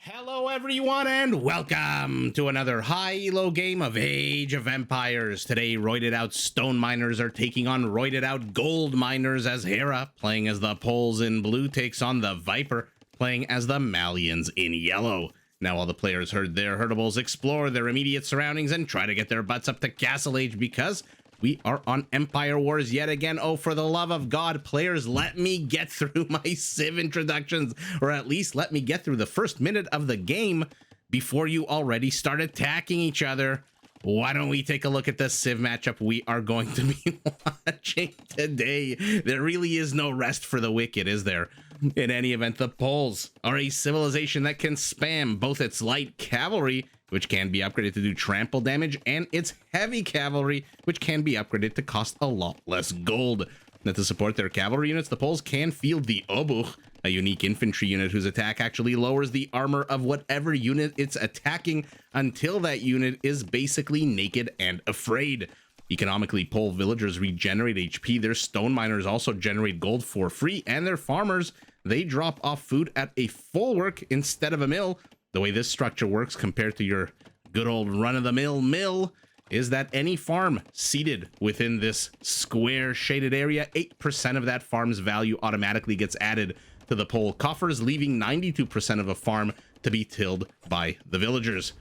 Hello everyone and welcome to another high-elo game of Age of Empires. Today, roided out stone miners are taking on roided out gold miners as Hera, playing as the Poles in blue, takes on the Viper, playing as the Malians in yellow. Now all the players herd their herdables, explore their immediate surroundings, and try to get their butts up to Castle Age because we are on Empire Wars yet again. Oh, for the love of God, players, let me get through my Civ introductions, or at least let me get through the first minute of the game before you already start attacking each other. Why don't we take a look at the Civ matchup we are going to be watching today? There really is no rest for the wicked, is there? In any event, the Poles are a civilization that can spam both its light cavalry, which can be upgraded to do trample damage, and its heavy cavalry, which can be upgraded to cost a lot less gold. Now, to support their cavalry units, the Poles can field the Obuch, a unique infantry unit whose attack actually lowers the armor of whatever unit it's attacking until that unit is basically naked and afraid. Economically, Pole villagers regenerate HP, their stone miners also generate gold for free, and their farmers, they drop off food at a full work instead of a mill. The way this structure works compared to your good old run-of-the-mill mill is that any farm seated within this square shaded area, 8% of that farm's value automatically gets added to the Pole coffers, leaving 92% of a farm to be tilled by the villagers.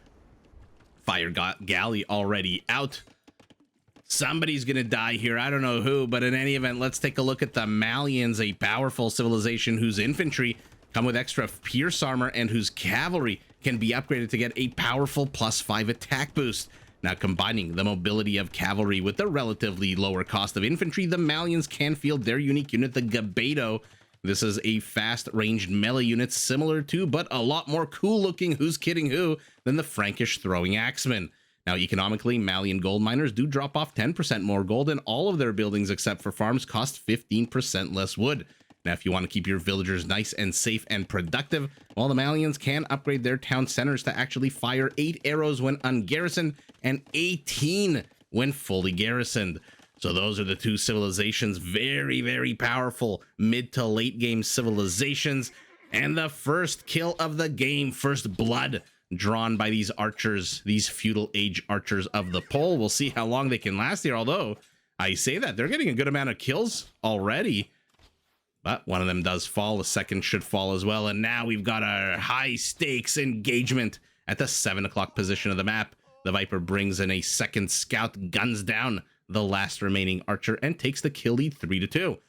Fire galley already out. Somebody's gonna die here, I don't know who, but in any event, let's take a look at the Malians, a powerful civilization whose infantry come with extra pierce armor and whose cavalry can be upgraded to get a powerful +5 attack boost. Now, combining the mobility of cavalry with the relatively lower cost of infantry, the Malians can field their unique unit, the Gabedo. This is a fast-ranged melee unit similar to, but a lot more cool-looking, who's kidding who, than the Frankish throwing axeman. Now, economically, Malian gold miners do drop off 10% more gold, and all of their buildings except for farms cost 15% less wood. Now, if you want to keep your villagers nice and safe and productive, well, the Malians can upgrade their town centers to actually fire 8 arrows when ungarrisoned and 18 when fully garrisoned. So those are the two civilizations, very, very powerful mid to late game civilizations. And the first kill of the game, first blood drawn by these archers, these feudal age archers of the Pole. We'll see how long they can last here, although I say that they're getting a good amount of kills already. But one of them does fall, the second should fall as well, and now we've got a high-stakes engagement at the 7 o'clock position of the map. The Viper brings in a second scout, guns down the last remaining archer, and takes the kill lead 3-2.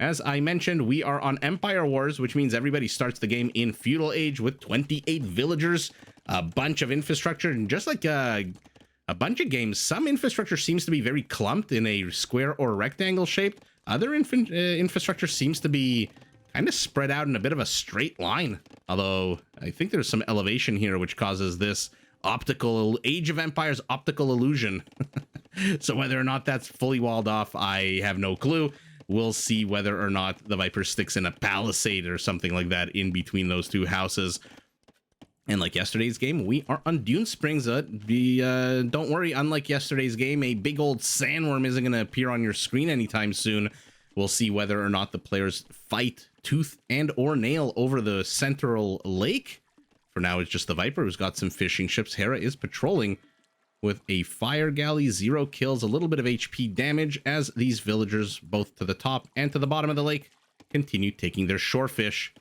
As I mentioned, we are on Empire Wars, which means everybody starts the game in Feudal Age with 28 villagers, a bunch of infrastructure, and just like a bunch of games, some infrastructure seems to be very clumped in a square or rectangle shape. Other infrastructure seems to be kind of spread out in a bit of a straight line. Although I think there's some elevation here which causes this optical Age of Empires optical illusion. So whether or not that's fully walled off, I have no clue. We'll see whether or not the Viper sticks in a palisade or something like that in between those two houses. And like yesterday's game, we are on Dunesprings. Don't worry, unlike yesterday's game, a big old sandworm isn't going to appear on your screen anytime soon. We'll see whether or not the players fight tooth and or nail over the central lake. For now, it's just the Viper who's got some fishing ships. Hera is patrolling with a fire galley, 0 kills, a little bit of HP damage as these villagers, both to the top and to the bottom of the lake, continue taking their shore fish.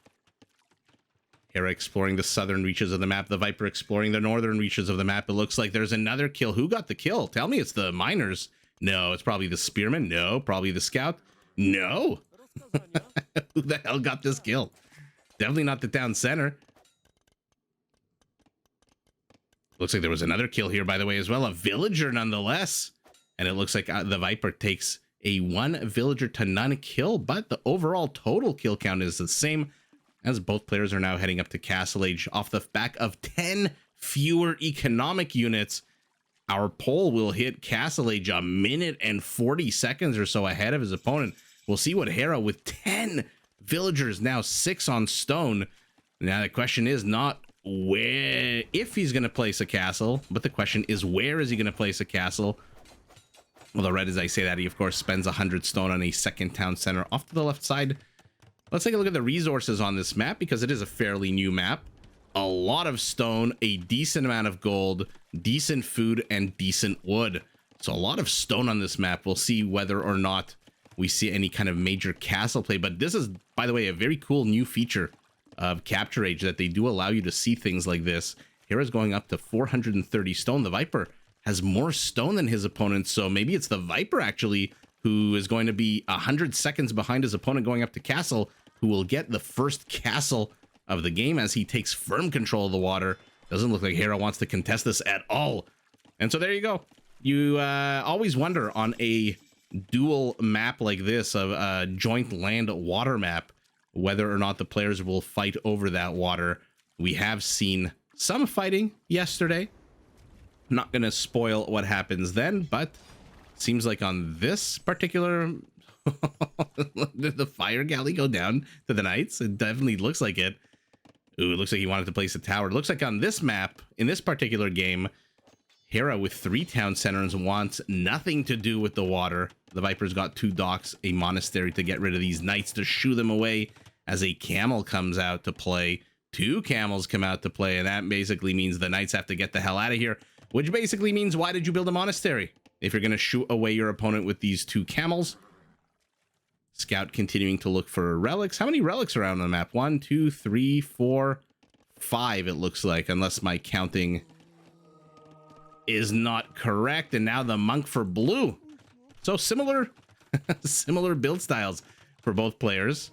Hera exploring the southern reaches of the map, the Viper exploring the northern reaches of the map. It looks like there's another kill. Who got the kill? Tell me it's the miners. No, it's probably the spearman. No, probably the scout. No. Who the hell got this kill? Definitely not the town center. Looks like there was another kill here, by the way, as well. A villager, nonetheless. And it looks like the Viper takes a 1 villager to none kill, but the overall total kill count is the same, as both players are now heading up to Castle Age off the back of 10 fewer economic units. Our Pole will hit Castle Age a minute and 40 seconds or so ahead of his opponent. We'll see what Hera with 10 villagers, now 6 on stone. Now the question is not where, if he's going to place a castle, but the question is where is he going to place a castle? Although right as I say that, he of course spends 100 stone on a second town center off to the left side. Let's take a look at the resources on this map because it is a fairly new map. a lot of stone, a decent amount of gold, decent food, and decent wood. So a lot of stone on this map. We'll see whether or not we see any kind of major castle play. But this is, by the way, a very cool new feature of Capture Age, that they do allow you to see things like this. Hera's going up to 430 stone. The Viper has more stone than his opponent, so maybe it's the Viper actually who is going to be 100 seconds behind his opponent going up to castle, who will get the first castle of the game as he takes firm control of the water. Doesn't look like Hera wants to contest this at all. And so there you go. You always wonder on a dual map like this, of a joint land water map, whether or not the players will fight over that water. We have seen some fighting yesterday. I'm not going to spoil what happens then, but seems like on this particular... Did the fire galley go down to the knights? It definitely looks like it. Ooh, it looks like he wanted to place a tower. It looks like on this map, in this particular game, Hera with 3 town centers wants nothing to do with the water. The Viper's got 2 docks, a monastery to get rid of these knights, to shoo them away as a camel comes out to play. 2 camels come out to play, and that basically means the knights have to get the hell out of here, which basically means, why did you build a monastery if you're going to shoo away your opponent with these 2 camels? Scout continuing to look for relics. How many relics are around on the map? 1, 2, 3, 4, 5, it looks like, unless my counting is not correct. And now the monk for blue. So similar similar build styles for both players.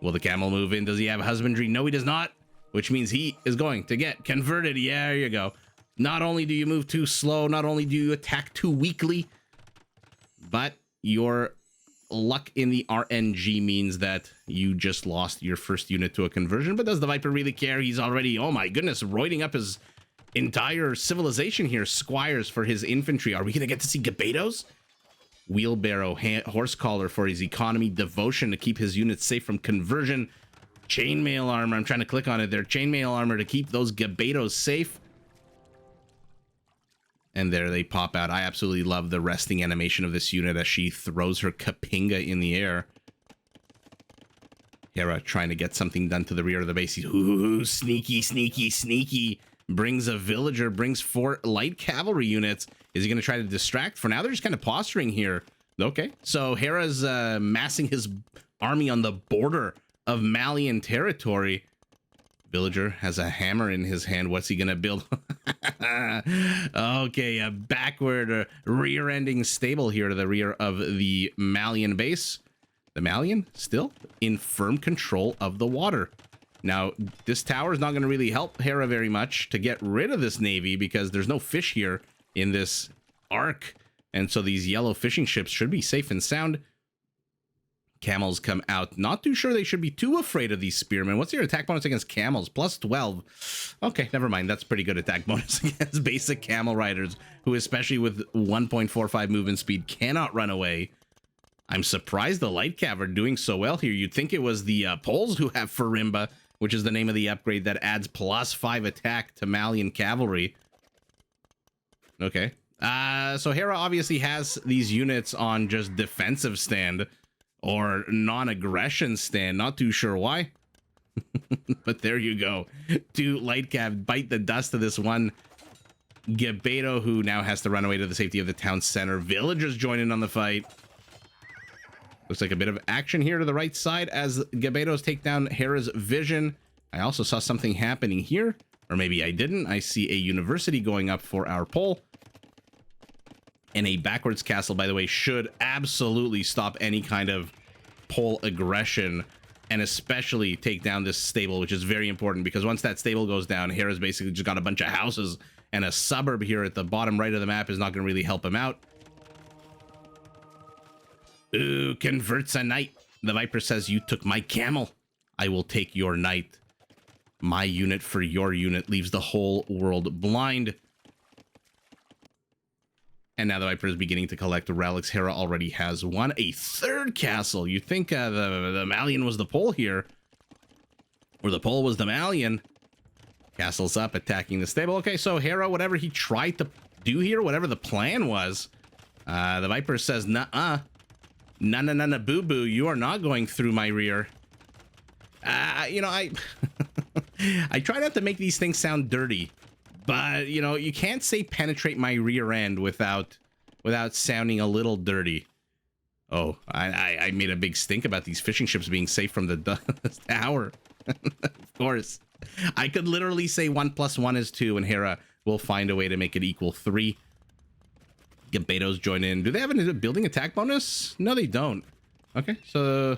Will the camel move in? Does he have husbandry? No, he does not, which means he is going to get converted. Yeah, there you go. Not only do you move too slow, not only do you attack too weakly, but your luck in the RNG means that you just lost your first unit to a conversion. But does the Viper really care? He's already, oh my goodness, roiding up his entire civilization here. Squires for his infantry. Are we gonna get to see Gabetos? Wheelbarrow, horse collar for his economy, devotion to keep his units safe from conversion, chainmail armor, I'm trying to click on it there, chainmail armor to keep those Gabetos safe. And there they pop out. I absolutely love the resting animation of this unit as she throws her Kapinga in the air. Hera trying to get something done to the rear of the base. Ooh, sneaky, sneaky, sneaky. Brings a villager, brings 4 light cavalry units. Is he going to try to distract? For now, they're just kind of posturing here. Okay, so Hera's massing his army on the border of Malian territory. Villager has a hammer in his hand. What's he going to build? Okay, a backward rear-ending stable here to the rear of the Malian base. The Malian still in firm control of the water. Now, this tower is not going to really help Hera very much to get rid of this navy, because there's no fish here in this arc. And so these yellow fishing ships should be safe and sound. Camels come out. Not too sure they should be too afraid of these spearmen. What's your attack bonus against camels? Plus 12. Okay, never mind. That's pretty good attack bonus against basic camel riders, who, especially with 1.45 movement speed, cannot run away. I'm surprised the light cav are doing so well here. You'd think it was the Poles who have Farimba, which is the name of the upgrade that adds plus 5 attack to Malian cavalry. Okay. So Hera obviously has these units on just defensive stand or non-aggression stand. Not too sure why. But there you go. 2 light cav bite the dust of this one Gabeto, who now has to run away to the safety of the town center. Villagers join in on the fight. Looks like a bit of action here to the right side as Gabetos take down Hera's vision. I also saw something happening here, or maybe I didn't. I see a university going up for our pole. And a backwards castle, by the way, should absolutely stop any kind of pole aggression, and especially take down this stable, which is very important, because once that stable goes down, Hera's basically just got a bunch of houses, and a suburb here at the bottom right of the map is not going to really help him out. Ooh, converts a knight. The Viper says, you took my camel. I will take your knight. My unit for your unit leaves the whole world blind. And now the Viper is beginning to collect relics. Hera already has one. A 3rd castle. You'd think the Malian was the pole here. Or the pole was the Malian. Castle's up, attacking the stable. Okay, so Hera, whatever he tried to do here, whatever the plan was, the Viper says, nuh-uh. Na boo boo, you are not going through my rear. You know, I try not to make these things sound dirty, but you know, you can't say penetrate my rear end without sounding a little dirty. Oh, I made a big stink about these fishing ships being safe from the tower. Of course. I could literally say 1 + 1 is 2, and Hera will find a way to make it equal 3. Gabetos join in. Do they have a building attack bonus? No, they don't. Okay, so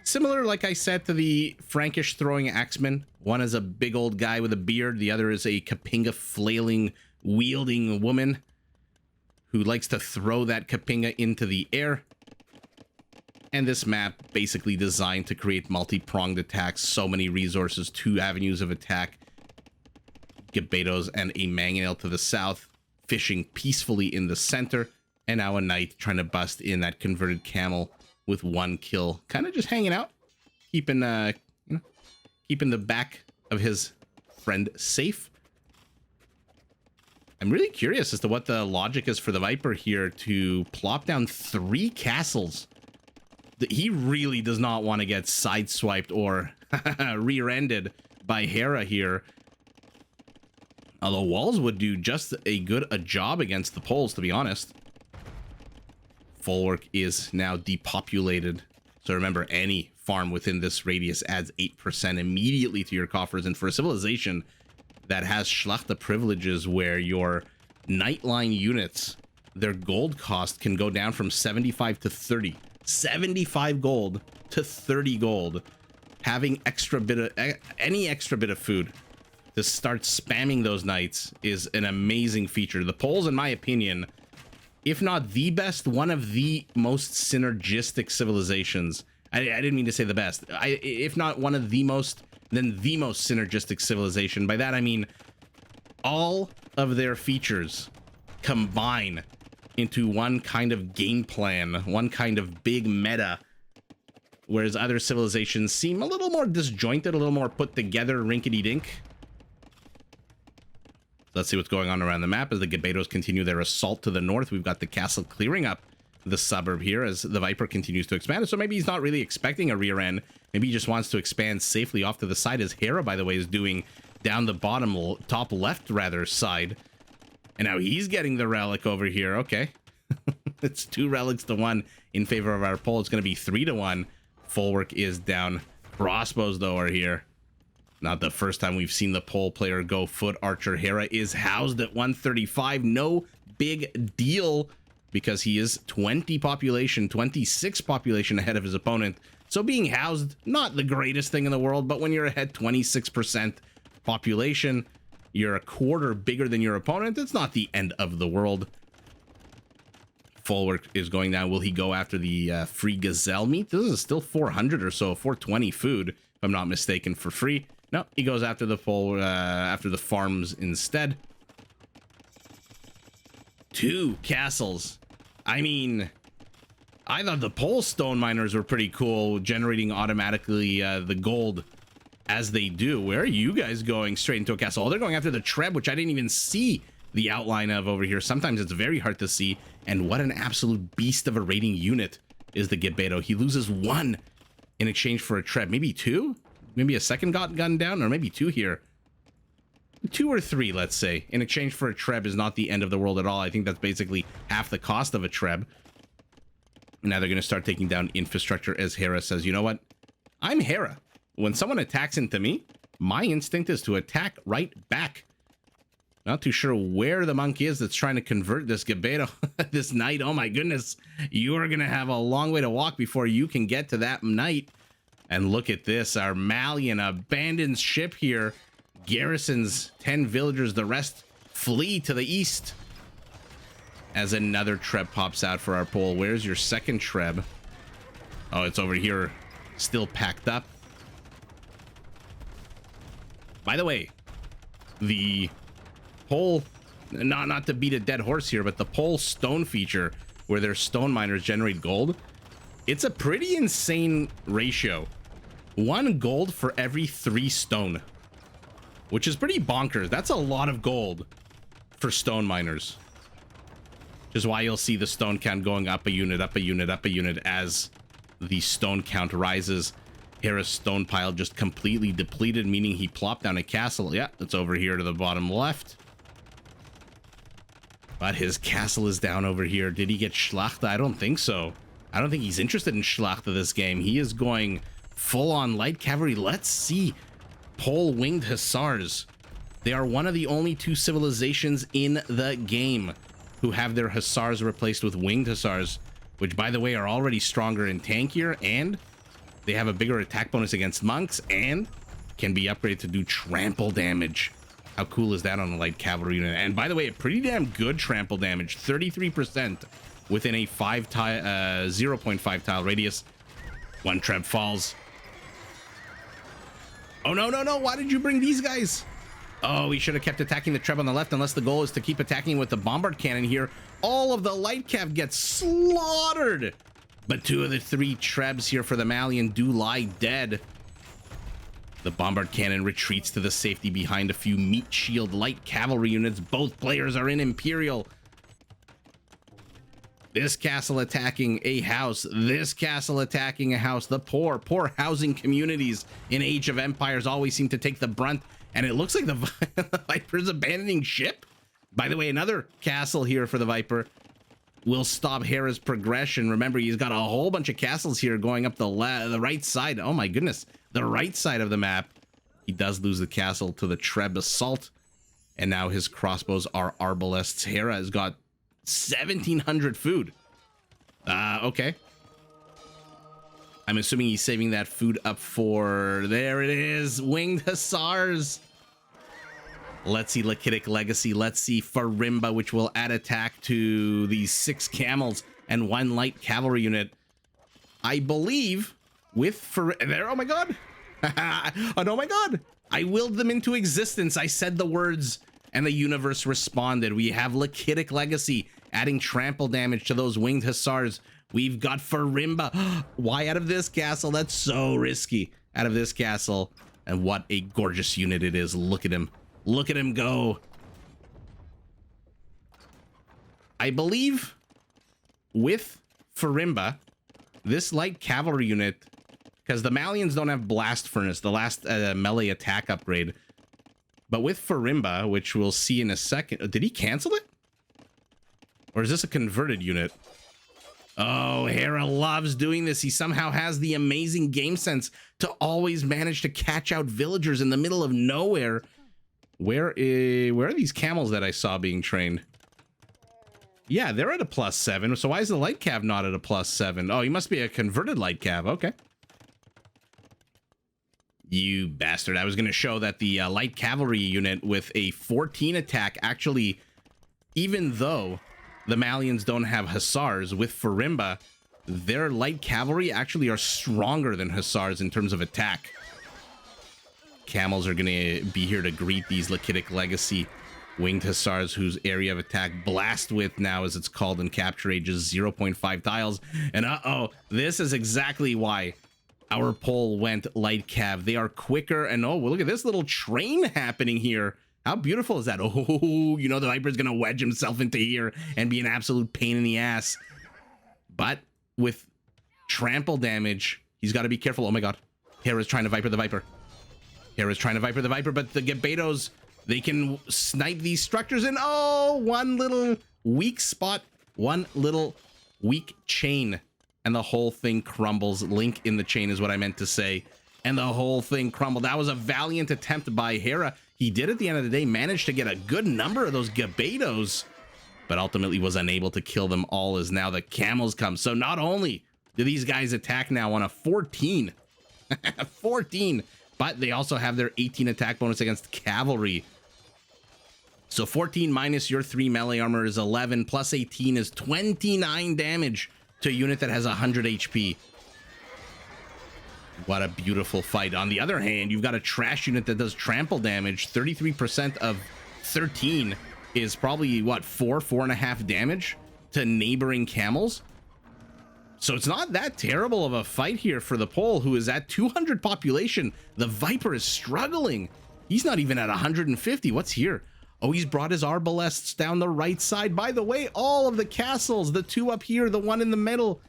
similar, like I said, to the Frankish throwing axemen. One is a big old guy with a beard. The other is a Kapinga flailing, wielding woman who likes to throw that Kapinga into the air. And this map basically designed to create multi-pronged attacks, so many resources, 2 avenues of attack. Gabetos and a mangonel to the south, fishing peacefully in the center, and now a knight trying to bust in that converted camel with 1 kill, kind of just hanging out, keeping keeping the back of his friend safe. I'm really curious as to what the logic is for the Viper here to plop down 3 castles. He really does not want to get sideswiped or rear-ended by Hera here. Although walls would do just a good a job against the poles, to be honest. Folwark is now depopulated. So remember, any farm within this radius adds 8% immediately to your coffers. And for a civilization that has Schlachter privileges where your Nightline units, their gold cost can go down from 75 to 30. 75 gold to 30 gold. Having any extra bit of food to start spamming those knights is an amazing feature. The poles, in my opinion, if not the best, one of the most synergistic civilizations. I didn't mean to say the best. If not one of the most, then the most synergistic civilization. By that I mean all of their features combine into one kind of game plan, one kind of big meta, whereas other civilizations seem a little more disjointed, a little more put together, rinkety-dink. Let's see what's going on around the map as the Gabetos continue their assault to the north. We've got the castle clearing up the suburb here as the Viper continues to expand. So maybe he's not really expecting a rear end. Maybe he just wants to expand safely off to the side, as Hera, by the way, is doing down the bottom, top left, rather, side. And now he's getting the relic over here. Okay. It's 2 relics to 1 in favor of our pole. It's going to be 3 to 1. Folwark is down. Crossbows, though, are here. Not the first time we've seen the pole player go foot. Archer Hera is housed at 135. No big deal because he is 26 population ahead of his opponent. So being housed, not the greatest thing in the world, but when you're ahead 26% population, you're a quarter bigger than your opponent. It's not the end of the world. Folwark is going down. Will he go after the free gazelle meat? This is still 400 or so, 420 food, if I'm not mistaken, for free. No, he goes after the after the farms instead. 2 castles. I mean, I thought the pole stone miners were pretty cool, generating automatically the gold as they do. Where are you guys going? Straight into a castle? Oh, they're going after the Treb, which I didn't even see the outline of over here. Sometimes it's very hard to see. And what an absolute beast of a raiding unit is the Gabeto. He loses 1 in exchange for a Treb. Maybe 2? Maybe a second got gunned down, or maybe 2 here. 2 or 3, let's say, in exchange for a Treb is not the end of the world at all. I think that's basically half the cost of a Treb. Now they're going to start taking down infrastructure as Hera says, you know what? I'm Hera. When someone attacks into me, my instinct is to attack right back. Not too sure where the monk is that's trying to convert this Gabeto, this knight. Oh my goodness. You are going to have a long way to walk before you can get to that knight. And look at this, our Malian abandoned ship here. Garrisons 10 villagers, the rest flee to the east. As another Treb pops out for our pole. Where's your second Treb? Oh, it's over here, still packed up. By the way, the pole, not to beat a dead horse here, but the pole stone feature where their stone miners generate gold, it's a pretty insane ratio. 1 gold for every 3 stone, which is pretty bonkers. That's a lot of gold for stone miners. Which is why you'll see the stone count going up a unit, up a unit, up a unit as the stone count rises. Hera's stone pile just completely depleted, meaning he plopped down a castle. Yeah, it's over here to the bottom left. But his castle is down over here. Did he get Schlacht? I don't think so. I don't think he's interested in Schlacht this game. He is going full-on light cavalry. Let's see. Pole winged hussars. They are one of the only two civilizations in the game who have their hussars replaced with winged hussars, which, by the way, are already stronger and tankier, and they have a bigger attack bonus against monks and can be upgraded to do trample damage. How cool is that on a light cavalry unit? And by the way, a pretty damn good trample damage, 33% within a 0.5 tile radius. One treb falls. Oh, no, no, no. Why did you bring these guys? Oh, he should have kept attacking the treb on the left, unless the goal is to keep attacking with the bombard cannon here. All of the light cav gets slaughtered. But two of the three trebs here for the Malian do lie dead. The bombard cannon retreats to the safety behind a few meat shield light cavalry units. Both players are in Imperial. This castle attacking a house. This castle attacking a house. The poor housing communities in Age of Empires always seem to take the brunt. And it looks like the Viper's abandoning ship. By the way, another castle here for the Viper will stop Hera's progression. Remember, he's got a whole bunch of castles here going up the right side. Oh my goodness, the right side of the map. He does lose the castle to the Treb assault, and now his crossbows are arbalests. Hera has got 1,700 food. Okay. I'm assuming he's saving that food up for... There it is, winged hussars. Let's see Lakitic Legacy. Let's see Farimba, which will add attack to these 6 camels and 1 light cavalry unit. I believe with there. Oh my god. Oh my god. I willed them into existence. I said the words and the universe responded. We have Lakitic Legacy adding trample damage to those winged hussars. We've got Farimba. Why out of this castle? That's so risky. Out of this castle. And what a gorgeous unit it is. Look at him. Look at him go. I believe with Farimba, this light cavalry unit, because the Malians don't have blast furnace, the last melee attack upgrade. But with Farimba, which we'll see in a second. Did he cancel it? Or is this a converted unit? Oh, Hera loves doing this. He somehow has the amazing game sense to always manage to catch out villagers in the middle of nowhere. Where are these camels that I saw being trained? Yeah, they're at a +7. So why is the light cav not at a +7? Oh, he must be a converted light cav. Okay. You bastard. I was going to show that the light cavalry unit with a 14 attack actually, even though the Malians don't have hussars, with Farimba, their light cavalry actually are stronger than hussars in terms of attack. Camels are going to be here to greet these Lakitic Legacy winged hussars, whose area of attack, Blast Width now, as it's called in Capture Age, is 0.5 tiles. And uh-oh, this is exactly why our poll went light cav. They are quicker, and oh, well, look at this little train happening here. How beautiful is that? Oh, you know the Viper's going to wedge himself into here and be an absolute pain in the ass. But with trample damage, he's got to be careful. Oh my god. Hera's trying to Viper the Viper. Hera's trying to Viper the Viper, but the Gebetos, they can snipe these structures, and oh, one little weak spot, one little weak chain, and the whole thing crumbles. Link in the chain is what I meant to say. And the whole thing crumbled. That was a valiant attempt by Hera. He did, at the end of the day, manage to get a good number of those Gebetos, but ultimately was unable to kill them all, as now the camels come. So not only do these guys attack now on a 14, 14, but they also have their 18 attack bonus against cavalry. So 14 minus your 3 melee armor is 11, plus 18 is 29 damage to a unit that has 100 HP. What a beautiful fight. On the other hand, you've got a trash unit that does trample damage. 33% of 13 is probably, what, 4.5 damage to neighboring camels? So it's not that terrible of a fight here for the Pole, who is at 200 population. The Viper is struggling. He's not even at 150. What's here? Oh, he's brought his arbalests down the right side. By the way, all of the castles, the 2 up here, the 1 in the middle,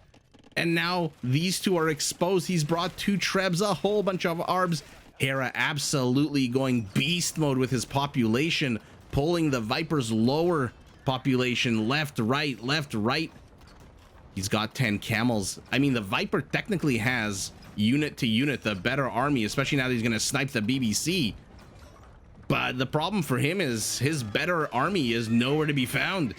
And now these two are exposed. He's brought 2 Trebs, a whole bunch of Arbs. Hera absolutely going beast mode with his population, pulling the Viper's lower population left, right, left, right. He's got 10 camels. I mean, the Viper technically has unit to unit the better army, especially now that he's going to snipe the BBC. But the problem for him is his better army is nowhere to be found.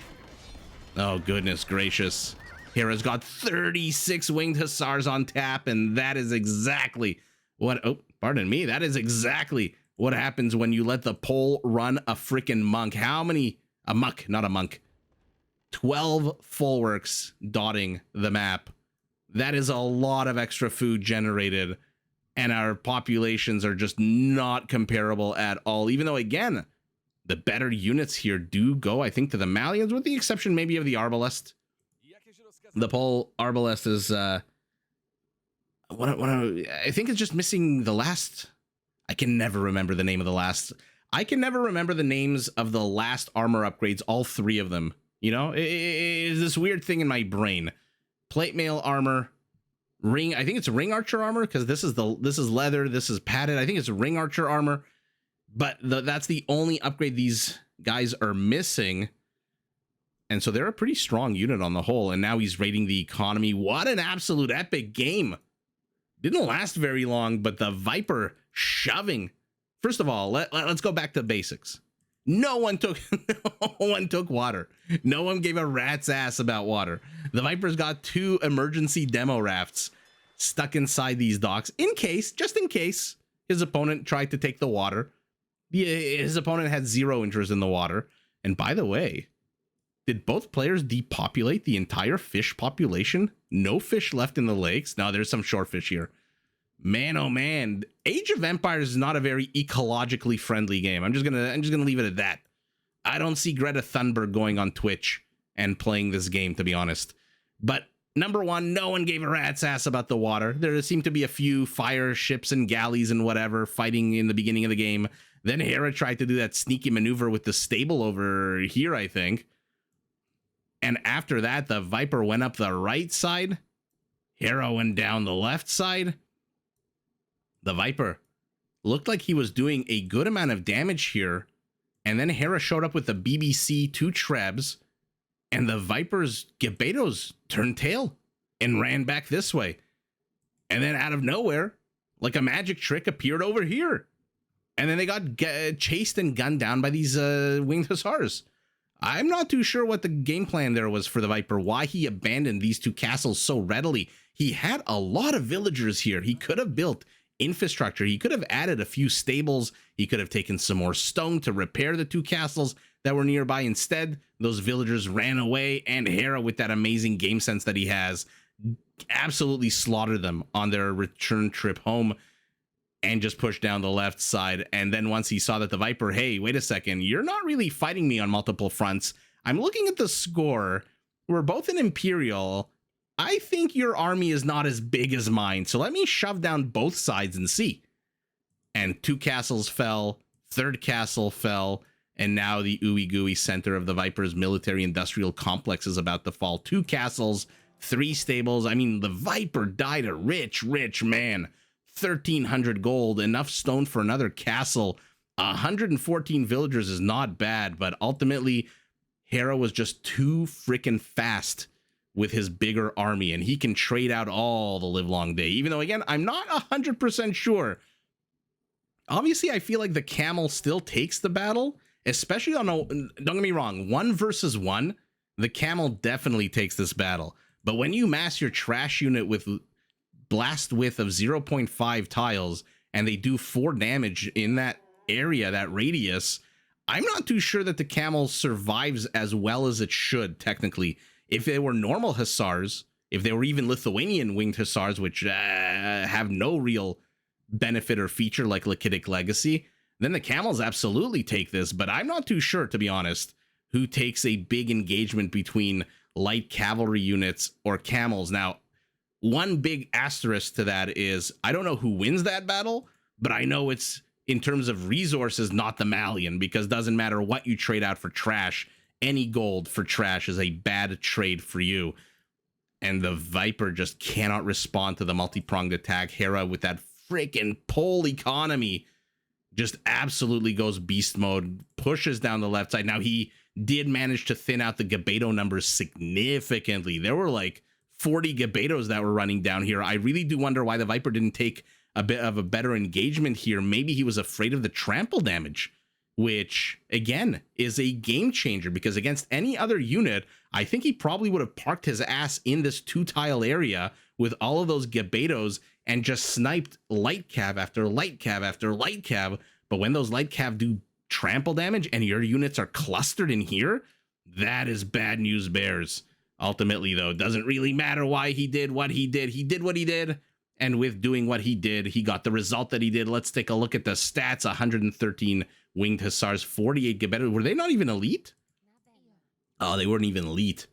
Oh, goodness gracious. Hera's got 36 winged hussars on tap, and that is exactly what... Oh, pardon me. That is exactly what happens when you let the pole run a freaking monk. How many... A muck, not a monk. 12 fullworks dotting the map. That is a lot of extra food generated, and our populations are just not comparable at all. Even though, again, the better units here do go, I think, to the Malians, with the exception maybe of the Arbalest. The pole Arbalest is, I think it's just missing the last. I can never remember the name of the last. I can never remember the names of the last armor upgrades, all 3 of them. You know, it's this weird thing in my brain. Plate mail armor, ring. I think it's ring archer armor, because this is leather. This is padded. I think it's ring archer armor, but that's the only upgrade these guys are missing. And so they're a pretty strong unit on the whole. And now he's raiding the economy. What an absolute epic game. Didn't last very long, but the Viper shoving. First of all, let's go back to basics. No one took water. No one gave a rat's ass about water. The Viper's got 2 emergency demo rafts stuck inside these docks just in case his opponent tried to take the water. His opponent had 0 interest in the water. And by the way, did both players depopulate the entire fish population? No fish left in the lakes. No, there's some shorefish here. Man, oh man, Age of Empires is not a very ecologically friendly game. I'm just gonna leave it at that. I don't see Greta Thunberg going on Twitch and playing this game, to be honest. But number one, no one gave a rat's ass about the water. There seemed to be a few fire ships and galleys and whatever fighting in the beginning of the game. Then Hera tried to do that sneaky maneuver with the stable over here, I think. And after that, the Viper went up the right side. Hera went down the left side. The Viper looked like he was doing a good amount of damage here. And then Hera showed up with the BBC 2 Trebs. And the Viper's Gebetos turned tail and ran back this way. And then out of nowhere, like a magic trick, appeared over here. And then they got chased and gunned down by these winged hussars. I'm not too sure what the game plan there was for the Viper, why he abandoned these 2 castles so readily. He had a lot of villagers here. He could have built infrastructure. He could have added a few stables. He could have taken some more stone to repair the 2 castles that were nearby. Instead, those villagers ran away, and Hera, with that amazing game sense that he has, absolutely slaughtered them on their return trip home and just pushed down the left side. And then once he saw that the Viper, hey, wait a second, you're not really fighting me on multiple fronts. I'm looking at the score. We're both in Imperial. I think your army is not as big as mine, so let me shove down both sides and see. And 2 castles fell, 3rd castle fell, and now the ooey gooey center of the Viper's military industrial complex is about to fall. 2 castles, 3 stables. I mean, the Viper died a rich, rich man. 1,300 gold, enough stone for another castle. 114 villagers is not bad, but ultimately, Hera was just too freaking fast with his bigger army, and he can trade out all the livelong day. Even though, again, I'm not 100% sure. Obviously, I feel like the camel still takes the battle, especially on a, don't get me wrong, 1 versus 1, the camel definitely takes this battle. But when you mass your trash unit with blast width of 0.5 tiles and they do 4 damage in that area, that radius, I'm not too sure that the camel survives as well as it should, technically. If they were normal hussars, if they were even Lithuanian winged hussars, which have no real benefit or feature like Lachitic Legacy, then the camels absolutely take this. But I'm not too sure, to be honest, who takes a big engagement between light cavalry units or camels. Now, one big asterisk to that is I don't know who wins that battle, but I know it's, in terms of resources, not the Malian, because it doesn't matter what you trade out for trash. Any gold for trash is a bad trade for you. and the Viper just cannot respond to the multi-pronged attack. Hera with that freaking pole economy just absolutely goes beast mode, pushes down the left side. Now he did manage to thin out the Gabeto numbers significantly. There were like 40 Gabetos that were running down here. I really do wonder why the Viper didn't take a bit of a better engagement here. Maybe he was afraid of the trample damage, which again is a game changer, because against any other unit, I think he probably would have parked his ass in this 2-tile area with all of those Gabetos and just sniped light cav after light cav after light cav. But when those light cav do trample damage and your units are clustered in here, that is bad news bears. Ultimately, though, it doesn't really matter why he did what he did. He did what he did, and with doing what he did, he got the result that he did. Let's take a look at the stats. 113 winged hussars, 48 Gabetos. Were they not even elite? Oh, they weren't even elite.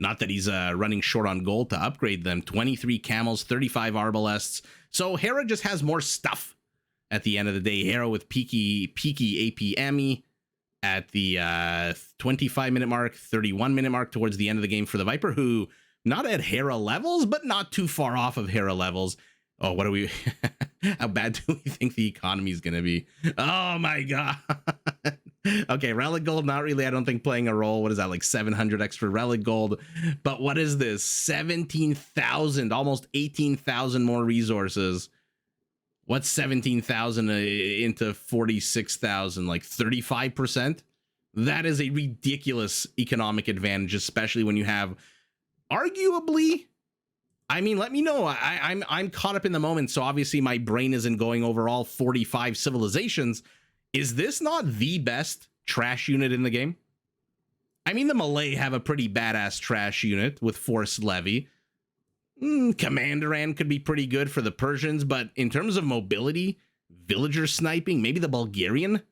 Not that he's running short on gold to upgrade them. 23 camels, 35 arbalests. So Hera just has more stuff at the end of the day. Hera with peaky APME at the 25-minute mark, 31-minute mark towards the end of the game for the Viper, who not at Hera levels, but not too far off of Hera levels. Oh, what are we? How bad do we think the economy is going to be? Oh, my God. Okay, relic gold, not really, I don't think, playing a role. What is that, like 700 extra relic gold? But what is this? 17,000, almost 18,000 more resources. What's 17,000 into 46,000? Like 35%? That is a ridiculous economic advantage, especially when you have arguably, I mean, let me know. I'm caught up in the moment, so obviously my brain isn't going over all 45 civilizations. Is this not the best trash unit in the game? I mean, the Malay have a pretty badass trash unit with Forced Levy. Commanderan could be pretty good for the Persians, but in terms of mobility, villager sniping, maybe the Bulgarian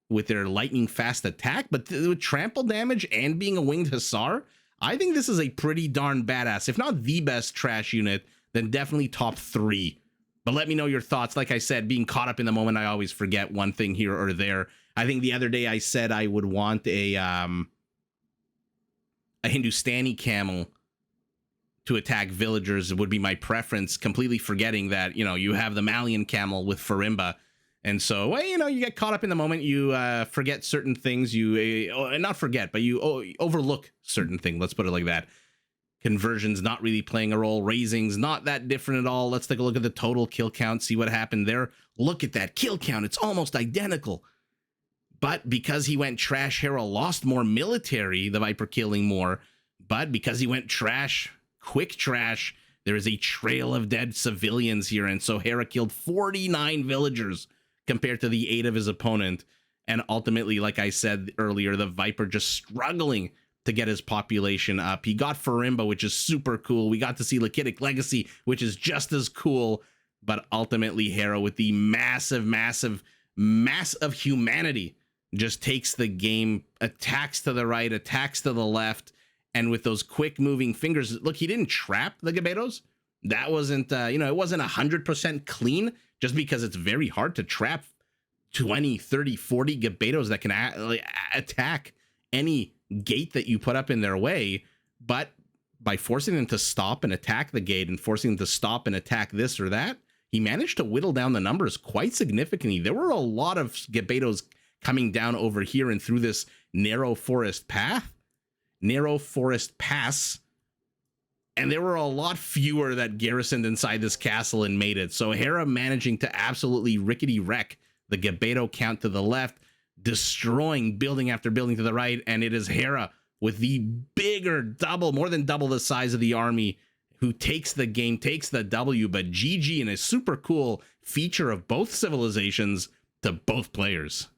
with their lightning fast attack, but with trample damage and being a winged hussar, I think this is a pretty darn badass. If not the best trash unit, then definitely top 3. But let me know your thoughts. Like I said, being caught up in the moment, I always forget one thing here or there. I think the other day I said I would want a Hindustani camel to attack villagers. It would be my preference, completely forgetting that, you know, you have the Malian camel with Farimba. And so, well, you know, you get caught up in the moment. You forget certain things. You not forget, but you overlook certain things. Let's put it like that. Conversions not really playing a role. Raisings not that different at all. Let's take a look at the total kill count, see what happened there. Look at that kill count. It's almost identical. But because he went trash, Hera lost more military, the Viper killing more. But because he went trash, quick trash, there is a trail of dead civilians here. And so Hera killed 49 villagers compared to the 8 of his opponent. And ultimately, like I said earlier, the Viper just struggling to get his population up. He got Farimba, which is super cool. We got to see Lakitic Legacy, which is just as cool. But ultimately, Hera with the mass of humanity just takes the game, attacks to the right, attacks to the left, and with those quick moving fingers. Look, he didn't trap the Gabetos. That wasn't, it wasn't 100% clean, just because it's very hard to trap 20, 30, 40 Gabetos that can attack any gate that you put up in their way. But by forcing them to stop and attack the gate and forcing them to stop and attack this or that, he managed to whittle down the numbers quite significantly. There were a lot of Gabetos coming down over here and through this narrow forest pass, and there were a lot fewer that garrisoned inside this castle and made it. So Hera managing to absolutely rickety wreck the Gabeto count to the left, destroying building after building to the right, and it is Hera with the bigger more than double the size of the army, who takes the game, takes the W. But GG, and a super cool feature of both civilizations to both players.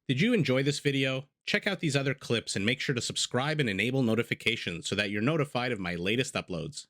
Did you enjoy this video? Check out these other clips and make sure to subscribe and enable notifications so that you're notified of my latest uploads.